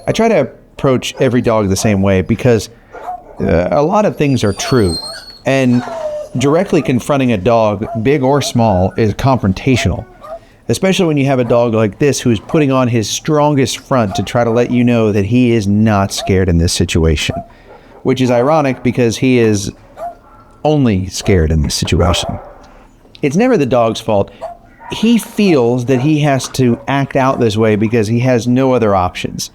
I try to approach every dog the same way because a lot of things are true. And directly confronting a dog, big or small, is confrontational. Especially when you have a dog like this who's putting on his strongest front to try to let you know that he is not scared in this situation. Which is ironic because he is only scared in this situation. It's never the dog's fault. He feels that he has to act out this way because he has no other options.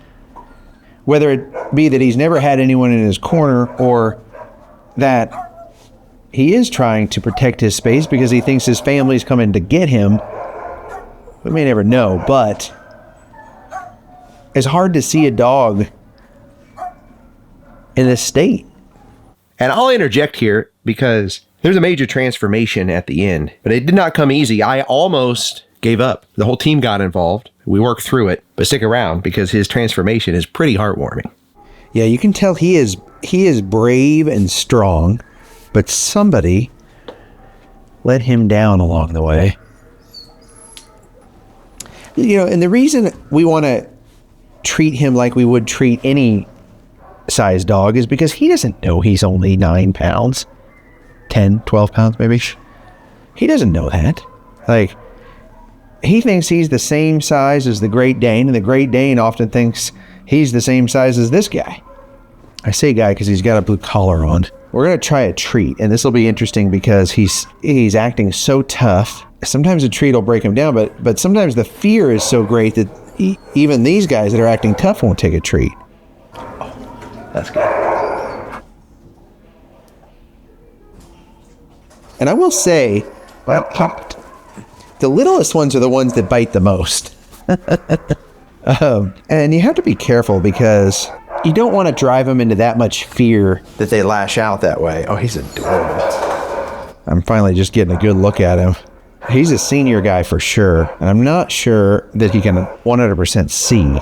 Whether it be that he's never had anyone in his corner or that he is trying to protect his space because he thinks his family's coming to get him. We may never know, but it's hard to see a dog in this state. And I'll interject here because there's a major transformation at the end, but it did not come easy. I almost gave up. The whole team got involved. We worked through it, but stick around because his transformation is pretty heartwarming. Yeah, you can tell he is brave and strong, but somebody let him down along the way. You know, and the reason we want to treat him like we would treat any size dog is because he doesn't know he's only 9 pounds, 10, 12 pounds maybe. He doesn't know that. Like, he thinks he's the same size as the Great Dane, and the Great Dane often thinks he's the same size as this guy. I say guy because he's got a blue collar on. We're going to try a treat, and this will be interesting because he's acting so tough. Sometimes a treat will break him down, but sometimes the fear is so great that even these guys that are acting tough won't take a treat. Oh, that's good. And I will say, well, the littlest ones are the ones that bite the most. And you have to be careful because you don't want to drive them into that much fear that they lash out that way. Oh, he's adorable. I'm finally just getting a good look at him. He's a senior guy for sure, and I'm not sure that he can 100% see.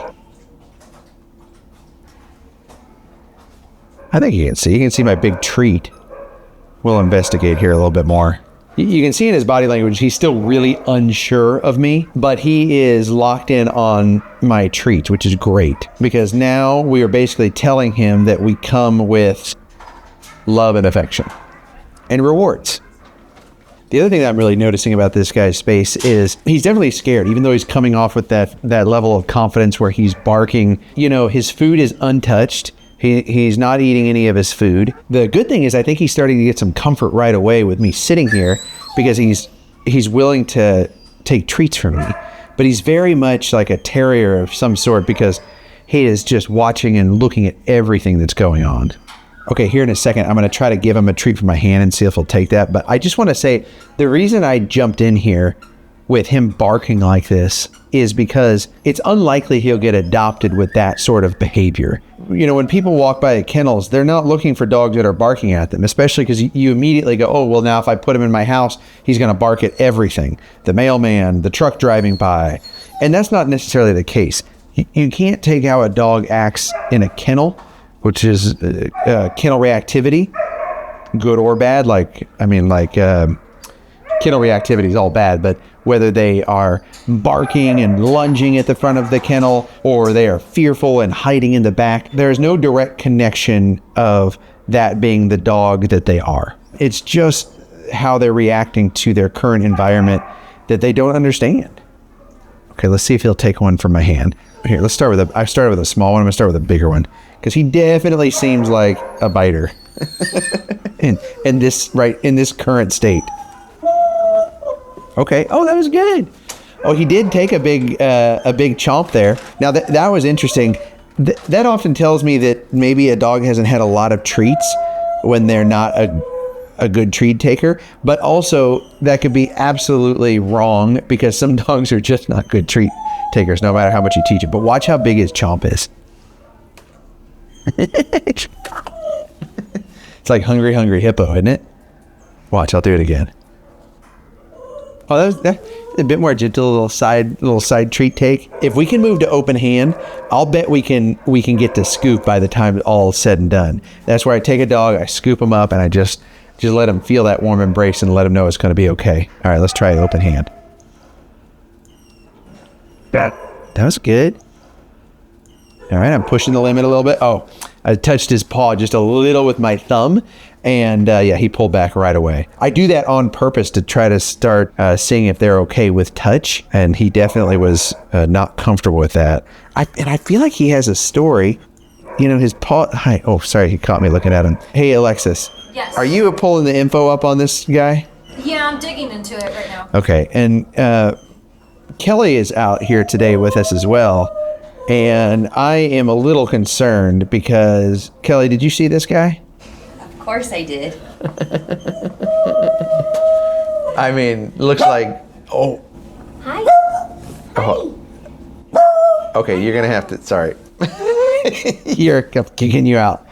I think he can see. He can see my big treat. We'll investigate here a little bit more. You can see in his body language, he's still really unsure of me, but he is locked in on my treat, which is great. Because now we are basically telling him that we come with love and affection and rewards. The other thing that I'm really noticing about this guy's space is he's definitely scared, even though he's coming off with that level of confidence where he's barking. You know, his food is untouched. He's not eating any of his food. The good thing is I think he's starting to get some comfort right away with me sitting here because he's willing to take treats from me. But he's very much like a terrier of some sort because he is just watching and looking at everything that's going on. Okay, here in a second, I'm going to try to give him a treat from my hand and see if he'll take that. But I just want to say the reason I jumped in here with him barking like this is because it's unlikely he'll get adopted with that sort of behavior. You know, when people walk by the kennels, they're not looking for dogs that are barking at them, especially because you immediately go, oh, well, now if I put him in my house, he's going to bark at everything. The mailman, the truck driving by. And that's not necessarily the case. You can't take how a dog acts in a kennel, which is kennel reactivity, good or bad. Kennel reactivity is all bad, but whether they are barking and lunging at the front of the kennel or they are fearful and hiding in the back, there's no direct connection of that being the dog that they are. It's just how they're reacting to their current environment that they don't understand. Okay, let's see if he'll take one from my hand. Here, I started with a small one. I'm gonna start with a bigger one because he definitely seems like a biter in this current state. Okay. Oh, that was good. Oh, he did take a big chomp there. Now that was interesting. That often tells me that maybe a dog hasn't had a lot of treats when they're not a good treat taker, but also that could be absolutely wrong because some dogs are just not good treat takers no matter how much you teach them. But watch how big his chomp is. It's like hungry hippo, isn't it? Watch, I'll do it again. Oh, that's a bit more gentle, little side treat take. If we can move to open hand, I'll bet we can get to scoop by the time all is said and done. That's where I take a dog, I scoop him up, and I just let him feel that warm embrace and let him know it's going to be okay. All right, let's try it open hand. That was good. All right, I'm pushing the limit a little bit. Oh, I touched his paw just a little with my thumb, and yeah, he pulled back right away. I do that on purpose to try to start seeing if they're okay with touch, and he definitely was not comfortable with that. I feel like he has a story. You know, his paw. Hi. Oh, sorry, he caught me looking at him. Hey, Alexis. Yes. Are you pulling the info up on this guy? Yeah, I'm digging into it right now. Okay, and Kelly is out here today with us as well. And I am a little concerned because, Kelly, did you see this guy? Of course I did. I mean, looks like, oh. Hi. Oh. Okay, you're going to have to, sorry. You're kicking you out.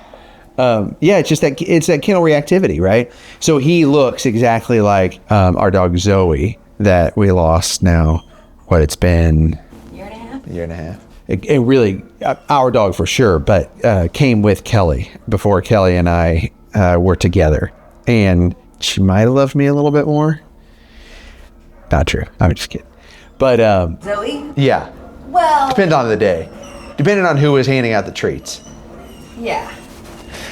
Yeah, it's just that kennel reactivity, right? So he looks exactly like our dog Zoe that we lost now. What, it's been? Year and a half. Year and a half. It really, our dog for sure, but came with Kelly before Kelly and I were together. And she might have loved me a little bit more. Not true. I'm just kidding. But Zoe? yeah, Well, depending on the day. Depending on who was handing out the treats. yeah.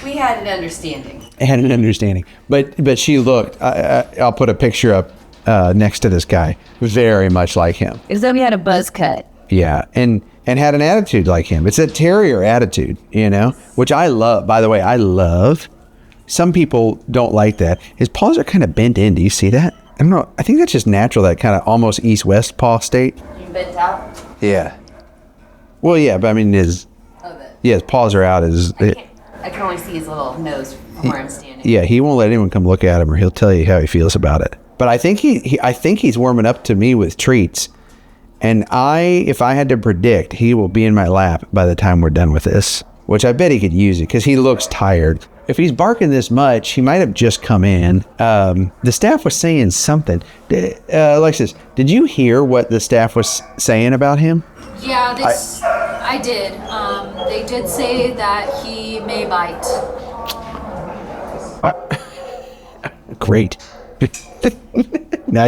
We had an understanding. I had an understanding. But she looked, I'll put a picture up next to this guy, very much like him. Zoe had a buzz cut. Yeah, and had an attitude like him. It's a terrier attitude, you know, which I love. By the way, I love. Some people don't like that. His paws are kind of bent in. Do you see that? I don't know. I think that's just natural, that kind of almost east-west paw state. You bent out? Yeah. Well, yeah, but I mean, his paws are out. I can only see his little nose from where I'm standing. Yeah, he won't let anyone come look at him, or he'll tell you how he feels about it. But I think I think he's warming up to me with treats. And if I had to predict, he will be in my lap by the time we're done with this, which I bet he could use it because he looks tired. If he's barking this much, he might have just come in. The staff was saying something. Alexis, did you hear what the staff was saying about him? Yeah, I did. They did say that he may bite. Great. Now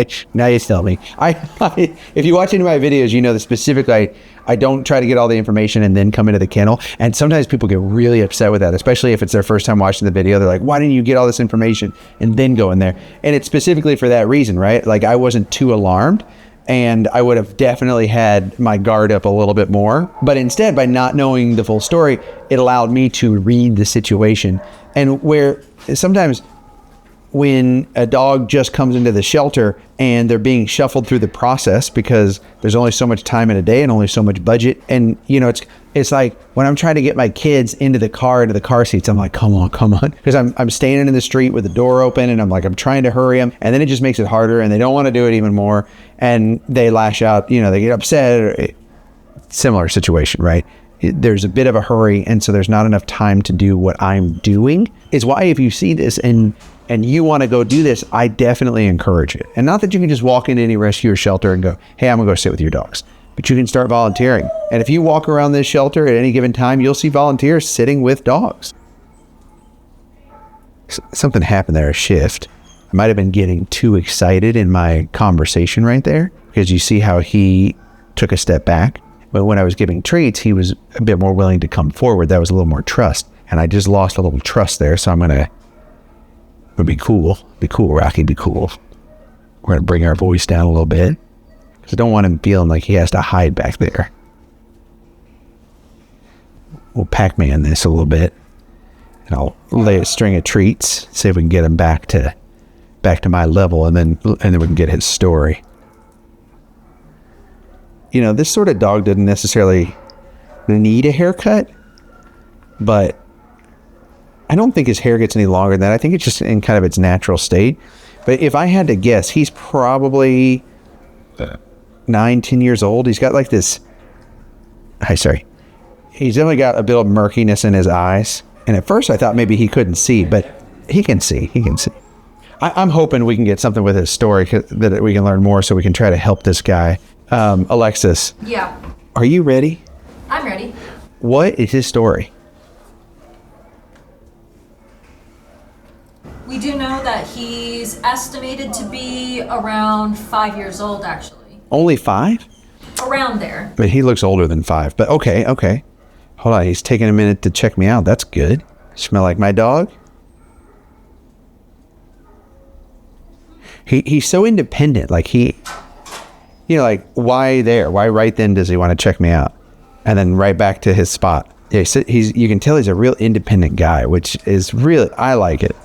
you tell me. If you watch any of my videos, you know that specifically I don't try to get all the information and then come into the kennel. And sometimes people get really upset with that, especially if it's their first time watching the video. They're like, why didn't you get all this information and then go in there? And it's specifically for that reason, right? Like, I wasn't too alarmed, and I would have definitely had my guard up a little bit more. But instead, by not knowing the full story, it allowed me to read the situation. And where sometimes when a dog just comes into the shelter and they're being shuffled through the process because there's only so much time in a day and only so much budget. And, you know, it's like when I'm trying to get my kids into the car seats, I'm like, come on. Because I'm standing in the street with the door open and I'm trying to hurry them. And then it just makes it harder and they don't want to do it even more. And they lash out, you know, they get upset. Similar situation, right? There's a bit of a hurry. And so there's not enough time to do what I'm doing. Is why if you see this and you want to go do this, I definitely encourage it. And not that you can just walk into any rescue or shelter and go, hey, I'm going to go sit with your dogs. But you can start volunteering. And if you walk around this shelter at any given time, you'll see volunteers sitting with dogs. Something happened there, a shift. I might have been getting too excited in my conversation right there, because you see how he took a step back. But when I was giving treats, he was a bit more willing to come forward. That was a little more trust. And I just lost a little trust there. So I'm going to be cool. Be cool, Rocky. Be cool. We're going to bring our voice down a little bit, because I don't want him feeling like he has to hide back there. We'll Pac-Man this a little bit, and I'll lay a string of treats, see if we can get him back to my level, and then we can get his story. You know, this sort of dog didn't necessarily need a haircut, but I don't think his hair gets any longer than that. I think it's just in kind of its natural state. But if I had to guess, he's probably 9-10 years old. He's got like this. He's only got a bit of murkiness in his eyes. And at first I thought maybe he couldn't see, but he can see. I'm hoping we can get something with his story that we can learn more so we can try to help this guy. Alexis. Yeah. Are you ready? I'm ready. What is his story? We do know that he's estimated to be around 5 years old, actually. Only 5? Around there. But he looks older than 5. But okay. Hold on, he's taking a minute to check me out. That's good. Smell like my dog? He's so independent. Like like why there? Why right then does he want to check me out? And then right back to his spot. Yeah, you can tell he's a real independent guy, which is really, I like it.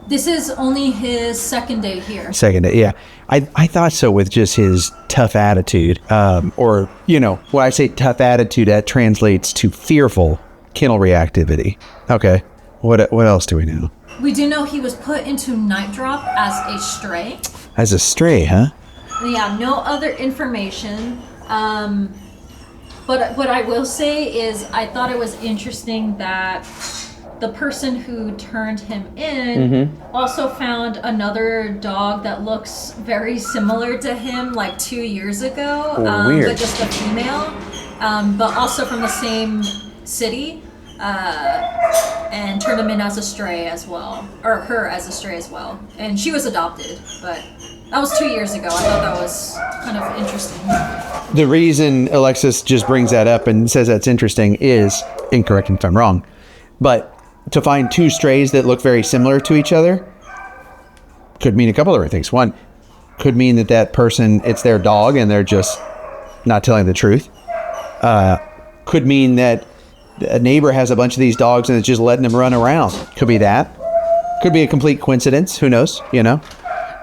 This is only his second day here. Second day, yeah. I thought so with just his tough attitude. Or, when I say tough attitude, that translates to fearful kennel reactivity. Okay. What else do we know? We do know he was put into night drop as a stray. As a stray, huh? Yeah, no other information. But what I will say is I thought it was interesting that the person who turned him in also found another dog that looks very similar to him like 2 years ago. Weird. But just a female, but also from the same city. And turned him in as a stray as well, or her as a stray as well. And she was adopted, but that was 2 years ago. I thought that was kind of interesting. The reason Alexis just brings that up and says that's interesting is, incorrect if I'm wrong, but to find two strays that look very similar to each other could mean a couple of different things. One, could mean that person, it's their dog and they're just not telling the truth. Could mean that a neighbor has a bunch of these dogs and is just letting them run around. Could be that. Could be a complete coincidence. Who knows,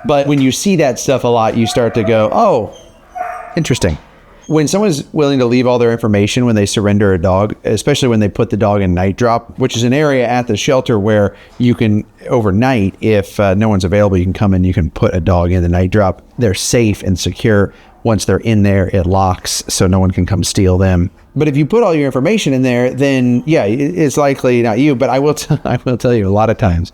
But when you see that stuff a lot, you start to go, oh, interesting. When someone's willing to leave all their information when they surrender a dog, especially when they put the dog in night drop, which is an area at the shelter where you can overnight, if no one's available, you can come in, you can put a dog in the night drop. They're safe and secure. Once they're in there, it locks so no one can come steal them. But if you put all your information in there, then yeah, it's likely not you. But I will tell you a lot of times,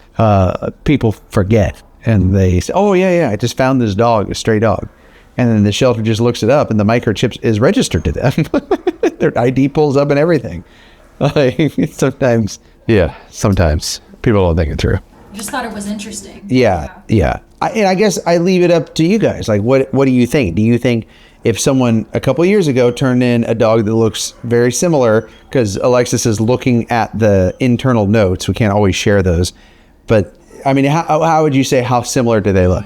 people forget and they say, oh yeah, I just found this dog, a stray dog. And then the shelter just looks it up and the microchip is registered to them. Their ID pulls up and everything. Sometimes people don't think it through. Just thought it was interesting. Yeah. I guess I leave it up to you guys. Like, what do you think? Do you think if someone a couple years ago turned in a dog that looks very similar, because Alexis is looking at the internal notes, we can't always share those, but I mean, how would you say how similar do they look?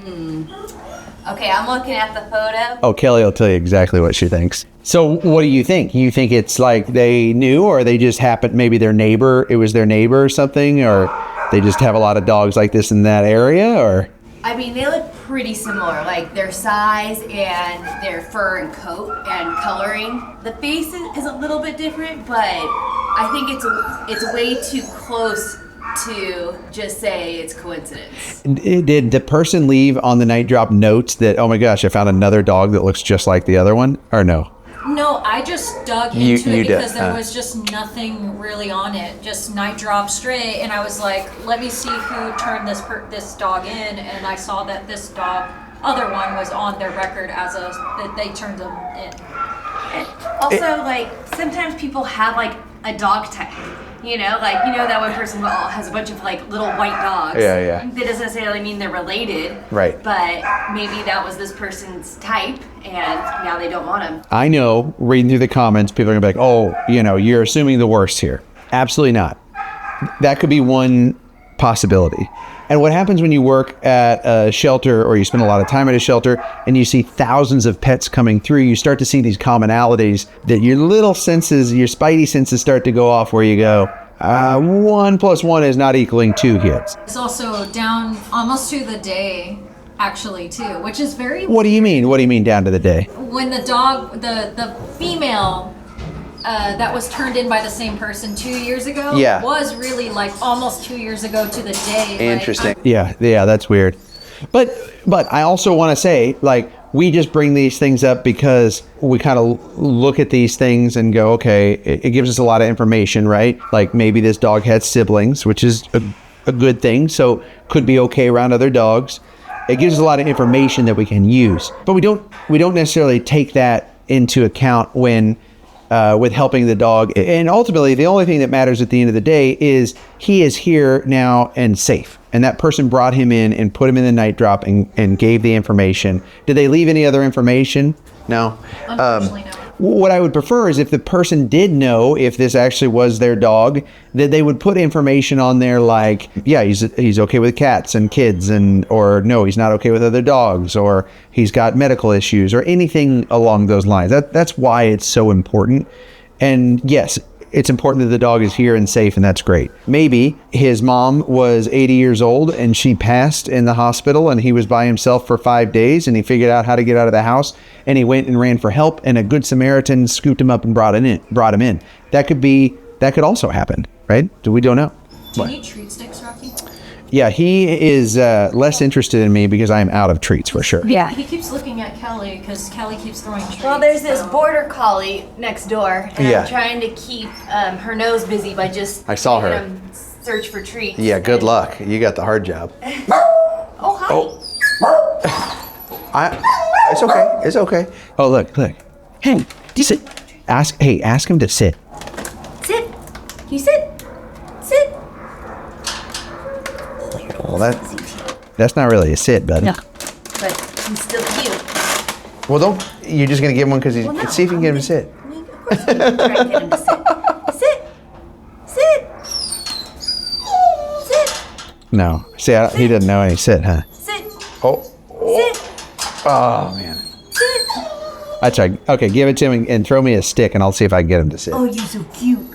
Okay, I'm looking at the photo. Oh, Kelly will tell you exactly what she thinks. So what do you think? You think it's like they knew, or they just happened, maybe it was their neighbor or something, or they just have a lot of dogs like this in that area, or? I mean, they look pretty similar, like their size and their fur and coat and coloring. The face is a little bit different, but I think it's way too close to just say it's coincidence. Did the person leave on the night drop notes that, oh my gosh, I found another dog that looks just like the other one, or no? No, I just dug into it because there was just nothing really on it, just night drop stray, and I was like, let me see who turned this dog in, and I saw that this other one was on their record that they turned them in. Also, sometimes people have a dog type. That one person has a bunch of little white dogs. Yeah. That doesn't necessarily mean they're related. Right. But maybe that was this person's type and now they don't want him. I know, reading through the comments, people are going to be like, oh, you're assuming the worst here. Absolutely not. That could be one possibility. And what happens when you work at a shelter or you spend a lot of time at a shelter and you see thousands of pets coming through, you start to see these commonalities that your little senses, your spidey senses start to go off where you go, 1 + 1 is not equaling 2 here. It's also down almost to the day, actually, too, which is very... What do you mean? What do you mean down to the day? When the dog, the female... that was turned in by the same person 2 years ago. Yeah. Was really almost 2 years ago to the day. Interesting. Yeah, that's weird. But I also want to say, we just bring these things up because we kind of look at these things and go, okay, it gives us a lot of information, right? Like maybe this dog had siblings, which is a good thing. So could be okay around other dogs. It gives us a lot of information that we can use. But we don't necessarily take that into account when with helping the dog. And ultimately, the only thing that matters at the end of the day is he is here now and safe. And that person brought him in and put him in the night drop and gave the information. Did they leave any other information? No. Unfortunately, no. What I would prefer is if the person did know if this actually was their dog, that they would put information on there like, yeah, he's okay with cats and kids, or no, he's not okay with other dogs, or he's got medical issues, or anything along those lines. That's why it's so important. And yes, it's important that the dog is here and safe, and that's great. Maybe his mom was 80 years old and she passed in the hospital, and he was by himself for 5 days, and he figured out how to get out of the house, and he went and ran for help, and a good Samaritan scooped him up and brought him in. That could also happen, right? We don't know. Do you need treat sticks, Rocky? Yeah, he is less interested in me because I'm out of treats for sure. Yeah. He keeps looking at Kelly because Kelly keeps throwing treats. Well, there's this border collie next door, and Yeah. I'm trying to keep her nose busy by just I saw her. making him search for treats. Yeah, good luck. You got the hard job. Oh, hi. It's okay. It's okay. Oh, look. Hey, sit. Ask him to sit. Sit. You sit. Sit. Well, that's not really a sit, buddy. No. But he's still cute. Well, you're just gonna give him one because Well, no, see if you can get him to sit. Of course I'm gonna try and get him to sit. Sit. Sit. No, see, he doesn't know any sit, huh? Sit. Oh, Sit. oh man. Sit. I tried. Okay, give it to him and throw me a stick, and I'll see if I can get him to sit. Oh, you're so cute.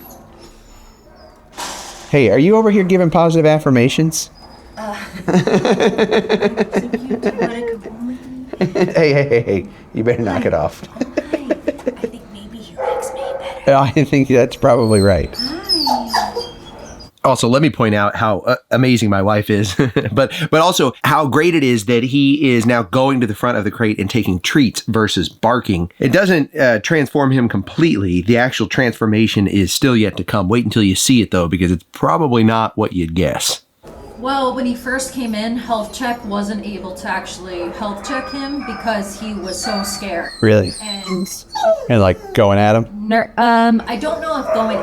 Hey, are you over here giving positive affirmations? So cute. Do you want to come home with me? Hey, you better knock it off. Hi. I think maybe he likes me better. I think that's probably right. Also, let me point out how amazing my wife is, but also how great it is that he is now going to the front of the crate and taking treats versus barking. It doesn't transform him completely. The actual transformation is still yet to come. Wait until you see it, though, because it's probably not what you'd guess. Well, when he first came in, Health Check wasn't able to actually health check him because he was so scared. Really? And like going at him? I don't know if going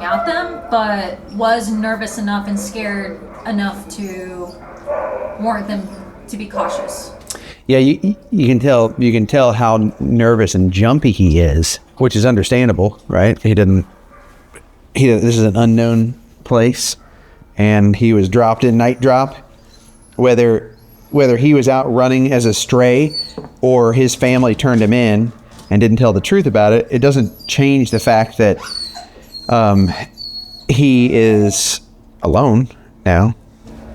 at them, but was nervous enough and scared enough to warrant them to be cautious. Yeah, you can tell how nervous and jumpy he is, which is understandable, right? This is an unknown place, and he was dropped in night drop. Whether he was out running as a stray or his family turned him in and didn't tell the truth about it, it doesn't change the fact that he is alone now.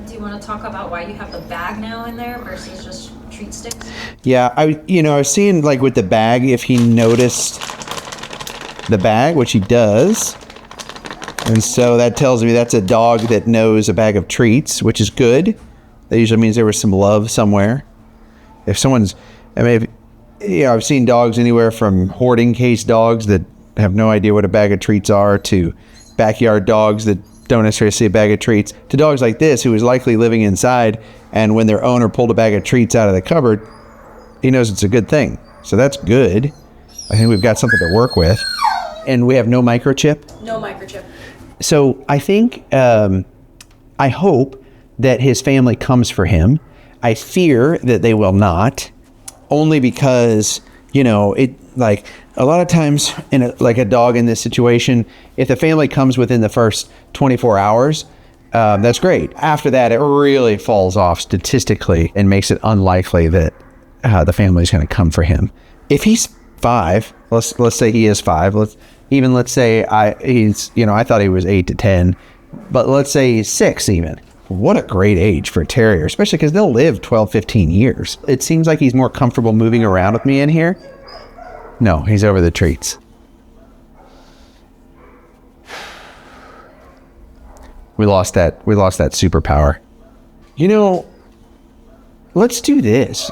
Do you want to talk about why you have the bag now in there versus just treat sticks? Yeah, I was seeing like with the bag, if he noticed the bag, which he does. And so that tells me that's a dog that knows a bag of treats, which is good. That usually means there was some love somewhere. If someone's, I've seen dogs anywhere from hoarding case dogs that have no idea what a bag of treats are, to backyard dogs that don't necessarily see a bag of treats, to dogs like this who is likely living inside, and when their owner pulled a bag of treats out of the cupboard, he knows it's a good thing. So that's good. I think we've got something to work with. And we have no microchip? No microchip. So I think, I hope that his family comes for him. I fear that they will not, only because, it like a lot of times like a dog in this situation, if the family comes within the first 24 hours, that's great. After that, it really falls off statistically and makes it unlikely that the family's going to come for him. If he's 5, let's say he is 5. Let's say I thought he was 8 to 10, but let's say he's 6 even. What a great age for a terrier, especially because they'll live 12, 15 years. It seems like he's more comfortable moving around with me in here. No, he's over the treats. We lost that superpower. Let's do this.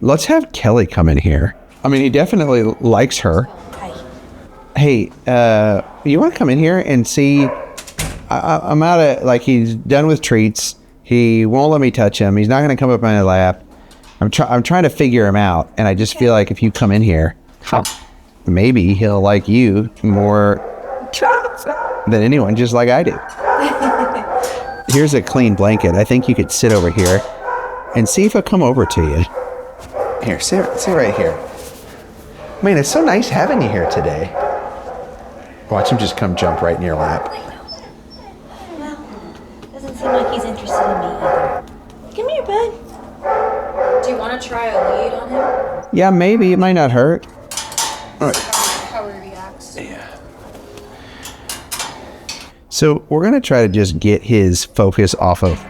Let's have Kelly come in here. I mean, he definitely likes her. Hey, you want to come in here and see? I'm out of, he's done with treats. He won't let me touch him. He's not going to come up my lap. I'm trying to figure him out, and I just feel like if you come in here, maybe he'll like you more than anyone, just like I do. Here's a clean blanket. I think you could sit over here and see if he'll come over to you. Here, sit right here. Man, it's so nice having you here today. Watch him just come jump right in your lap. Well, doesn't seem like he's interested in me either. Come here, bud. Do you want to try a lead on him? Yeah, maybe. It might not hurt. All right. How he reacts. Yeah. So we're going to try to just get his focus off of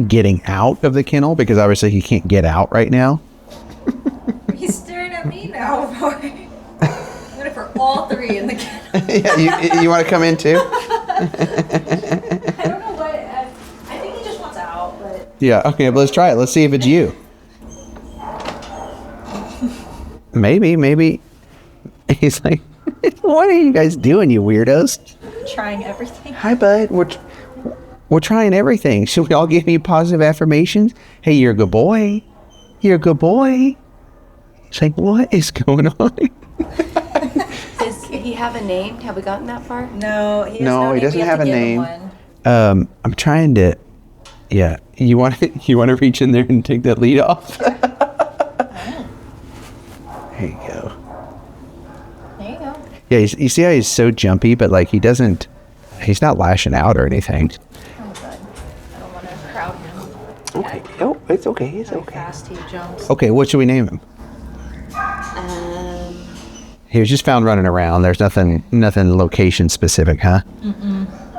getting out of the kennel because obviously he can't get out right now. He's staring at me now. I'm gonna put all three in the kennel. Yeah, you want to come in too? I don't know what. I think he just wants out, but. Yeah, okay, but let's try it. Let's see if it's you. Maybe. He's like, what are you guys doing, you weirdos? Trying everything. Hi, bud. We're trying everything. Should we all give me positive affirmations? Hey, you're a good boy. You're a good boy. It's like, what is going on? Does he have a name? Have we gotten that far? No, he doesn't have a name. I'm trying to. Yeah, you want to reach in there and take that lead off? There you go. There you go. Yeah, you see how he's so jumpy, but like he's not lashing out or anything. Oh, good. I don't want to crowd him. Okay. Oh, it's okay. It's How okay. fast he jumps. Okay, what should we name him? He was just found running around. There's nothing location specific, huh?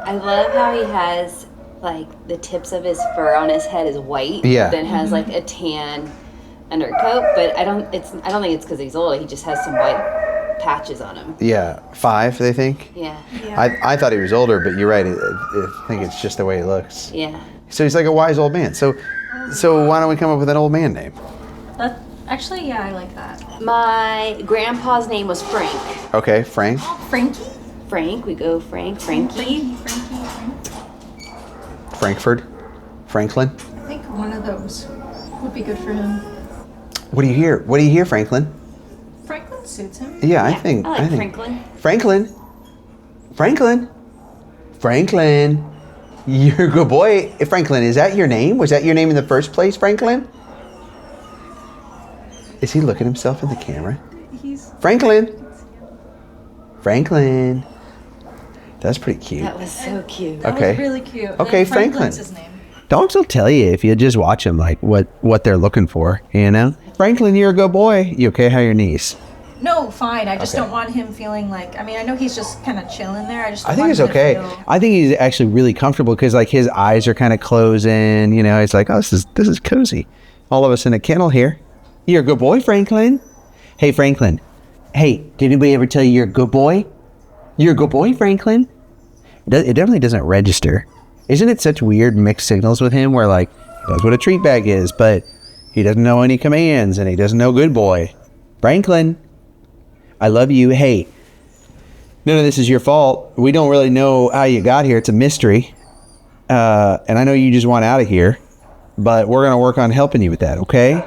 I love how he has, like, the tips of his fur on his head is white. Yeah. Then has, like, a tan undercoat. But I don't think it's because he's old. He just has some white patches on him. Yeah, 5, they think. Yeah. I thought he was older, but you're right. I think it's just the way he looks. Yeah. So he's like a wise old man. So why don't we come up with an old man name? Actually, yeah, I like that. My grandpa's name was Frank. Okay, Frank. Frankie? Frank. We go Frankie. Frankie. Frankfurt. Franklin. I think one of those would be good for him. What do you hear? What do you hear, Franklin? Franklin suits him. Yeah, I think. I like Franklin. Franklin. You're a good boy. Franklin, is that your name? Was that your name in the first place, Franklin? Is he looking himself in the camera? Franklin. That's pretty cute. That was so cute. That Okay. was really cute. Okay, And Franklin's Franklin. his name. Dogs will tell you if you just watch them, like what they're looking for, you know? Franklin, you're a good boy. You okay? How are your knees? No, fine. I just Okay. don't want him feeling like. I mean, I know he's just kind of chilling there. I just. I Don't think want it's him to okay. feel- I think he's actually really comfortable because like his eyes are kind of closing. You know, it's like, oh, this is cozy. All of us in a kennel here. You're a good boy, Franklin. Hey, Franklin. Hey, did anybody ever tell you you're a good boy? You're a good boy, Franklin. It definitely doesn't register. Isn't it such weird mixed signals with him where like he knows what a treat bag is, but he doesn't know any commands and he doesn't know good boy. Franklin, I love you. Hey, none of this is your fault. We don't really know how you got here. It's a mystery. And I know you just want out of here, but we're going to work on helping you with that, okay?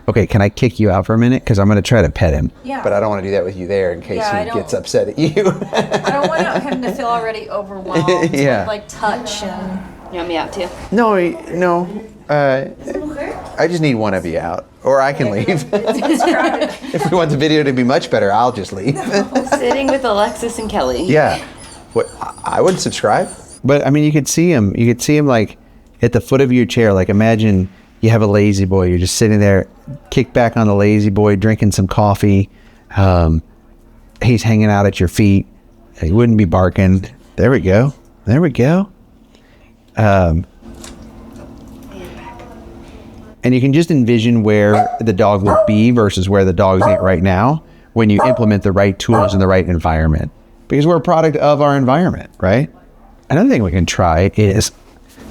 Okay, can I kick you out for a minute? Because I'm going to try to pet him. Yeah. But I don't want to do that with you there in case Yeah, I he don't- gets upset at you. I don't want him to feel already overwhelmed Yeah. with like touch and. You want me out too? No. I just need one of you out. Or I can leave. If we want the video to be much better, I'll just leave. Sitting with Alexis and Kelly. Yeah. What I would subscribe. But I mean, you could see him. You could see him like at the foot of your chair. Like imagine you have a lazy boy. You're just sitting there, kicked back on the lazy boy, drinking some coffee. He's hanging out at your feet. He wouldn't be barking. There we go. And you can just envision where the dog would be versus where the dog's at right now when you implement the right tools in the right environment. Because we're a product of our environment, right? Another thing we can try is...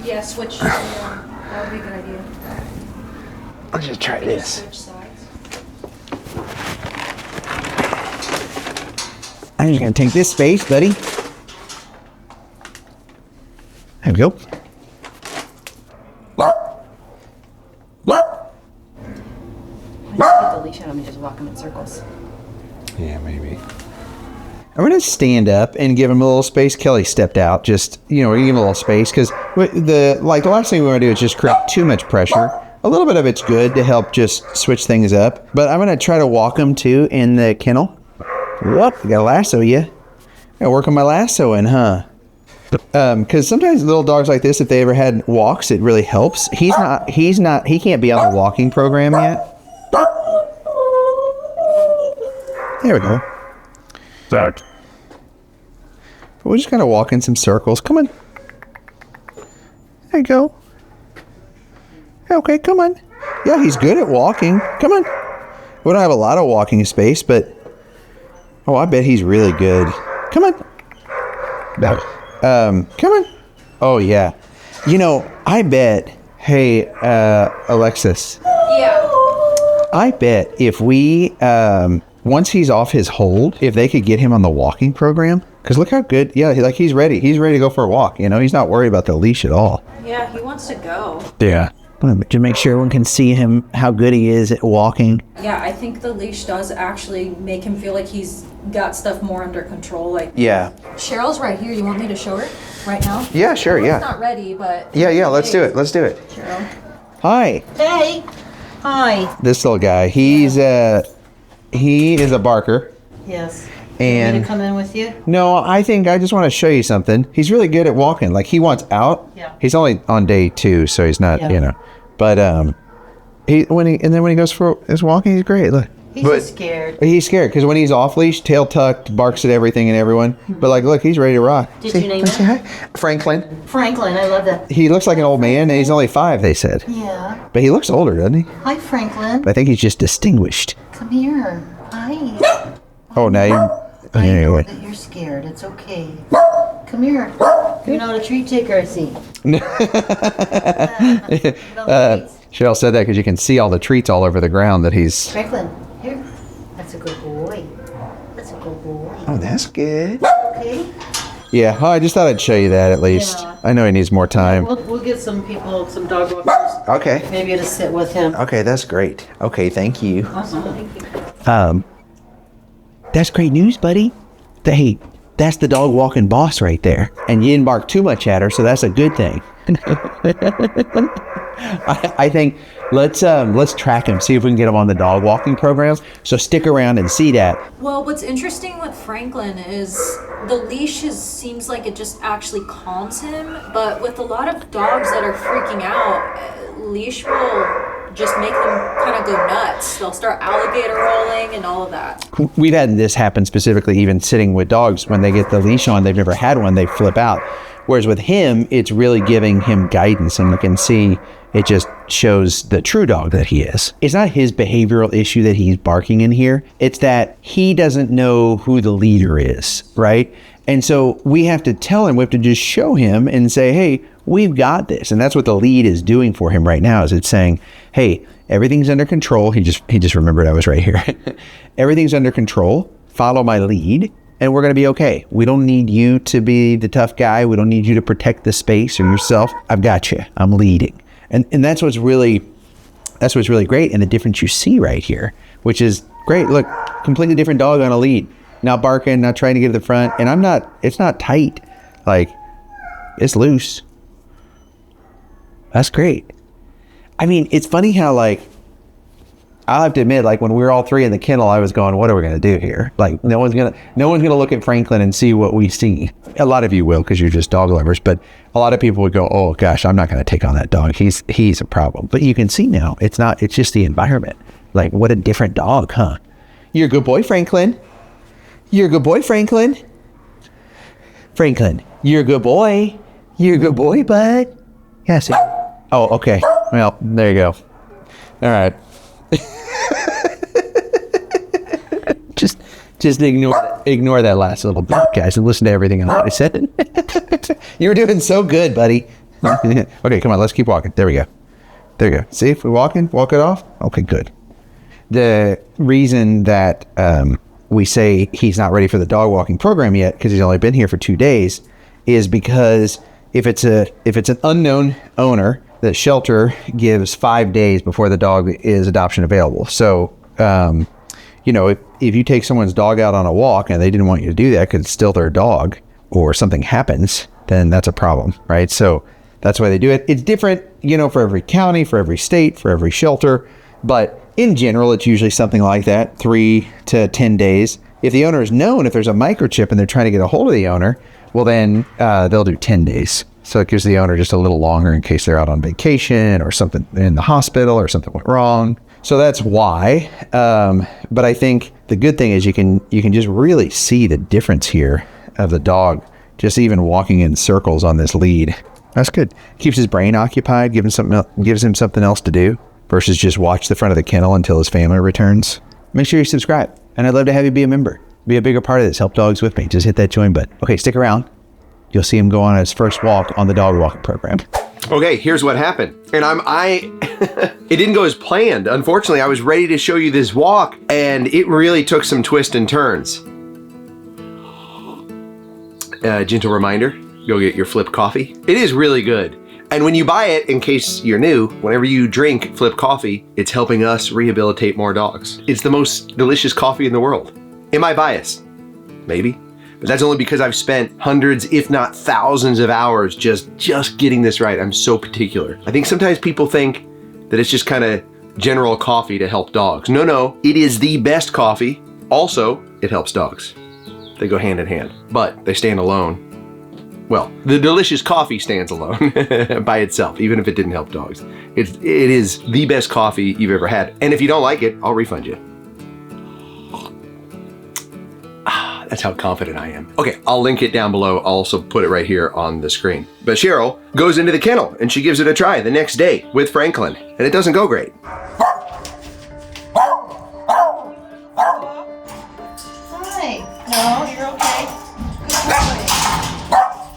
Yeah, switch. That would be a good idea. Let's just try this. Switch sides. I'm just going to take this space, buddy. There we go. Just put the leash on him and just walk him in circles. Yeah, maybe. I'm going to stand up and give him a little space. Kelly stepped out. Just, give him a little space because the last thing we want to do is just create too much pressure. A little bit of it's good to help just switch things up. But I'm going to try to walk him too in the kennel. Whoop, I gotta lasso you. Gotta work on my lassoing, huh? Because sometimes little dogs like this, if they ever had walks, it really helps. He can't be on the walking program yet. There we go. That. We're just gonna walk in some circles. Come on. There you go. Okay, come on. Yeah, he's good at walking. Come on. We don't have a lot of walking space, but I bet he's really good. Come on. Come on. Oh yeah. I bet. Hey, Alexis. Yeah. I bet if we once he's off his hold, if they could get him on the walking program, because look how good. Yeah, he's ready. He's ready to go for a walk. He's not worried about the leash at all. Yeah, he wants to go. Yeah. To make sure everyone can see him, how good he is at walking. Yeah, I think the leash does actually make him feel like he's got stuff more under control. Yeah. Cheryl's right here. You want me to show her right now? Yeah, sure. Yeah. She's not ready, but Yeah. Let's do it. Cheryl. Hi. Hey. Hi. This little guy. He is a barker. Yes. And Want me to come in with you? no, I think I just want to show you something. He's really good at walking. Like he wants out. Yeah. He's only on day 2, so he's not. Yeah. But when he goes for his walking, he's great. Look. He's just scared. He's scared because when he's off leash, tail tucked, barks at everything and everyone. But look, he's ready to rock. Did you name say him? hi. Franklin. Franklin, I love that. He looks like an old man, and he's only 5. They said, Yeah. but he looks older, doesn't he? Hi, Franklin. But I think he's just distinguished. Come here. Hi. Oh, now you. I know Anyway. that you're scared. It's okay. Come here. You're not a treat taker, I see. Cheryl said that because you can see all the treats all over the ground that he's. Franklin, here. That's a good boy. That's a good boy. Oh, that's good. Okay. Yeah, I just thought I'd show you that at least. Yeah. I know he needs more time. We'll get some people, some dog walkers. Okay. Maybe to sit with him. Okay, that's great. Okay, thank you. Awesome. That's great news, buddy. Hey, that's the dog walking boss right there. And you didn't bark too much at her, so that's a good thing. I think let's track him, see if we can get him on the dog walking programs. So stick around and see that. Well, what's interesting with Franklin is the leash seems like it just actually calms him, but with a lot of dogs that are freaking out, leash will just make them kind of go nuts. They'll start alligator rolling and all of that. We've had this happen specifically, even sitting with dogs. When they get the leash on, they've never had one, they flip out. Whereas with him, it's really giving him guidance, and you can see it just shows the true dog that he is. It's not his behavioral issue that he's barking in here. It's that he doesn't know who the leader is, right? And so we have to tell him, we have to just show him and say, hey, we've got this. And that's what the lead is doing for him right now, is it's saying, hey, everything's under control. He just remembered I was right here. Everything's under control. Follow my lead. And we're going to be okay. We don't need you to be the tough guy. We don't need you to protect the space or yourself. I've got you. I'm leading. And that's what's really great. And the difference you see right here, which is great. Look, completely different dog on a lead. Not barking, not trying to get to the front. And it's not tight. Like, it's loose. That's great. I mean, it's funny how, like, I'll have to admit, like, when we were all 3 in the kennel, I was going, what are we going to do here? Like, no one's going to look at Franklin and see what we see. A lot of you will, because you're just dog lovers, but a lot of people would go, oh gosh, I'm not going to take on that dog. He's a problem. But you can see now, it's just the environment. Like, what a different dog, huh? You're a good boy, Franklin. You're a good boy, Franklin. Franklin, you're a good boy. You're a good boy, bud. Yes. Oh, okay. Well, there you go. All right. Just ignore that last little bit, guys, and listen to everything I said. You were doing so good, buddy. Okay, come on, let's keep walking. There we go. There you go. See, if we're walking, walk it off. Okay, good. The reason that we say he's not ready for the dog walking program yet, because he's only been here for 2 days, is because if it's an unknown owner, the shelter gives 5 days before the dog is adoption available. So, if you take someone's dog out on a walk and they didn't want you to do that because it's still their dog, or something happens, then that's a problem, right? So that's why they do it. It's different, for every county, for every state, for every shelter. But in general, it's usually something like that, 3 to 10 days. If the owner is known, if there's a microchip and they're trying to get a hold of the owner, well then they'll do 10 days. So it gives the owner just a little longer in case they're out on vacation or something in the hospital or something went wrong. So that's why. But I think the good thing is you can just really see the difference here of the dog, just even walking in circles on this lead. That's good. Keeps his brain occupied, gives him something else to do versus just watch the front of the kennel until his family returns. Make sure you subscribe. And I'd love to have you be a member. Be a bigger part of this. Help dogs with me. Just hit that join button. Okay, stick around. You'll see him go on his first walk on the dog walking program. Okay, here's what happened. And it didn't go as planned. Unfortunately, I was ready to show you this walk and it really took some twists and turns. Gentle reminder, go get your Flip coffee. It is really good. And when you buy it, in case you're new, whenever you drink Flip coffee, it's helping us rehabilitate more dogs. It's the most delicious coffee in the world. Am I biased? Maybe. But that's only because I've spent hundreds, if not thousands of hours just getting this right. I'm so particular. I think sometimes people think that it's just kind of general coffee to help dogs. No, it is the best coffee. Also, it helps dogs. They go hand in hand, but they stand alone. Well, the delicious coffee stands alone by itself, even if it didn't help dogs. It is the best coffee you've ever had. And if you don't like it, I'll refund you. That's how confident I am. Okay, I'll link it down below. I'll also put it right here on the screen. But Cheryl goes into the kennel and she gives it a try the next day with Franklin, and it doesn't go great. Hi. No, you're okay.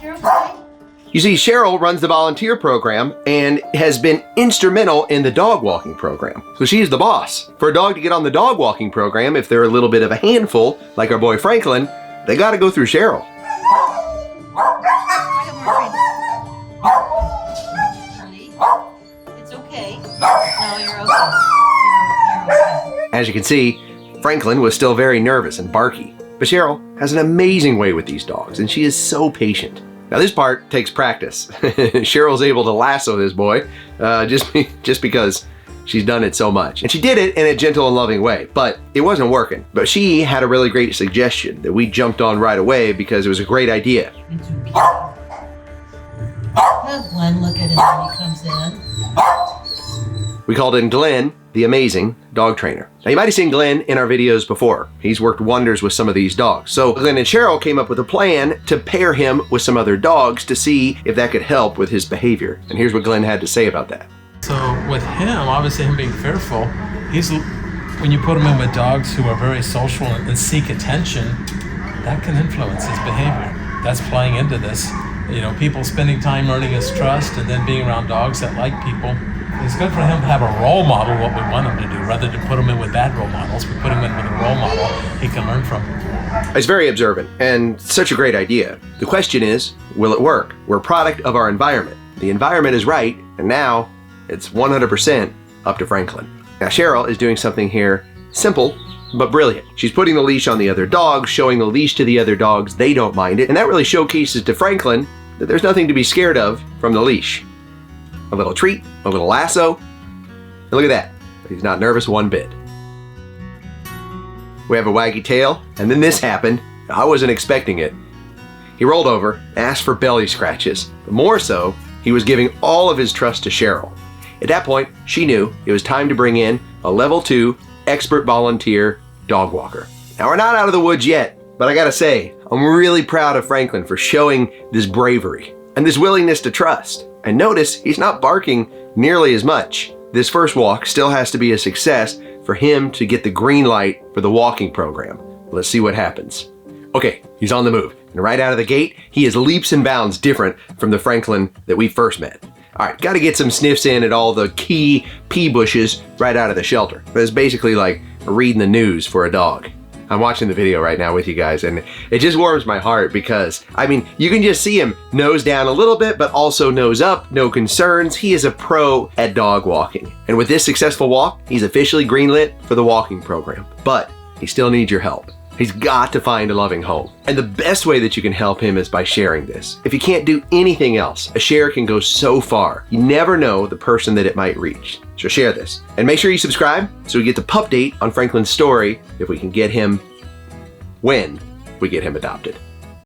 You're okay. You see, Cheryl runs the volunteer program and has been instrumental in the dog walking program. So she's the boss. For a dog to get on the dog walking program, if they're a little bit of a handful, like our boy Franklin, they gotta go through Cheryl. It's okay. No, you're okay. You're okay. As you can see, Franklin was still very nervous and barky. But Cheryl has an amazing way with these dogs, and she is so patient. Now this part takes practice. Cheryl's able to lasso this boy just because she's done it so much. And she did it in a gentle and loving way, but it wasn't working. But she had a really great suggestion that we jumped on right away because it was a great idea. Let Glenn look at him when he comes in. We called in Glenn, the amazing dog trainer. Now you might have seen Glenn in our videos before. He's worked wonders with some of these dogs. So Glenn and Cheryl came up with a plan to pair him with some other dogs to see if that could help with his behavior. And here's what Glenn had to say about that. So with him, obviously him being fearful, when you put him in with dogs who are very social and seek attention, that can influence his behavior. That's playing into this. You know, people spending time earning his trust and then being around dogs that like people. It's good for him to have a role model, what we want him to do, rather than put him in with bad role models. We put him in with a role model he can learn from. He's very observant and such a great idea. The question is, will it work? We're a product of our environment. The environment is right, and now it's 100% up to Franklin. Now Cheryl is doing something here simple, but brilliant. She's putting the leash on the other dogs, showing the leash to the other dogs. They don't mind it, and that really showcases to Franklin that there's nothing to be scared of from the leash. A little treat, a little lasso, and look at that. He's not nervous one bit. We have a waggy tail, and then this happened. I wasn't expecting it. He rolled over, asked for belly scratches, but more so, he was giving all of his trust to Cheryl. At that point, she knew it was time to bring in a level 2 expert volunteer dog walker. Now we're not out of the woods yet, but I gotta say, I'm really proud of Franklin for showing this bravery and this willingness to trust. And notice he's not barking nearly as much. This first walk still has to be a success for him to get the green light for the walking program. Let's see what happens. Okay, he's on the move. And right out of the gate, he is leaps and bounds different from the Franklin that we first met. All right, got to get some sniffs in at all the key pea bushes right out of the shelter. But it's basically like reading the news for a dog. I'm watching the video right now with you guys, and it just warms my heart because, I mean, you can just see him nose down a little bit, but also nose up, no concerns. He is a pro at dog walking. And with this successful walk, he's officially greenlit for the walking program. But he still needs your help. He's got to find a loving home. And the best way that you can help him is by sharing this. If you can't do anything else, a share can go so far. You never know the person that it might reach. So share this. And make sure you subscribe so we get the pup date on Franklin's story if we can get him when we get him adopted.